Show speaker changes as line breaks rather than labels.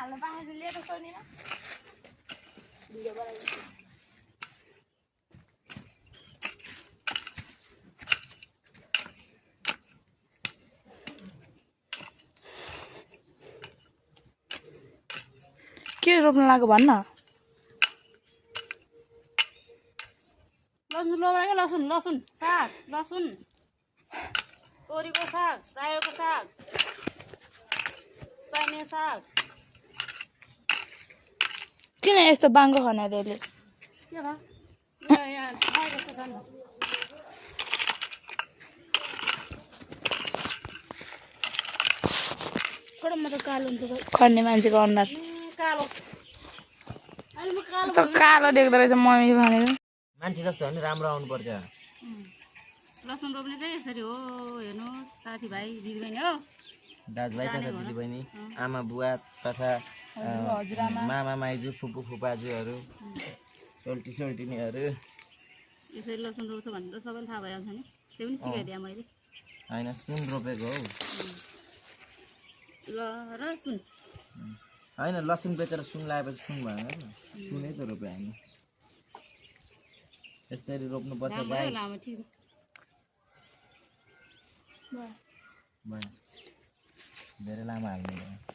हाल्नु पाएको लिएर सोनीमा भिडियो बनाइदिन्छु
के रोप्न लाग्यो भन्न
लसुन लोबराको लसुन लसुन साग लसुन तोरीको साग चायोको साग चाहिने साग
किन यस्तो बाङ्गो खना रे यसले
के भयो यहाँ खाए जस्तो छ नि
कडममा त कालो हुन्छ खन्ने मान्छेको अनुहार
कालो अहिले म कालो
कस्तो कालो देख्दो रहेछ मम्मी भनेको
मान्छे जस्तो हो नि राम्रो आउनु पर्छ
लसुन रोप्ने चाहिँ यसरी हो हेर्नुहोस् साथीभाइ दिदीबहिनी हो
दाजुभाइ तथा दिदीबहिनी आमा बुवा तथा मामा माइजू फुपू फुपाजूहरू सोल्टी सोल्टिनीहरू
यसरी लसुन रोप्छ भनेर त सबैलाई थाहा भइहाल्छ नि त्यो पनि सिकाइदिएँ मैले
होइन सुन रोपेको हौ
ल र सुन
होइन लसुन बेचेर सुन लगाएपछि सुन भएन सुनै त रोप्यो हामी यसरी रोप्नुपर्छ गाई
लामो ठिक छ
भयो धेरै लामो हाल्नु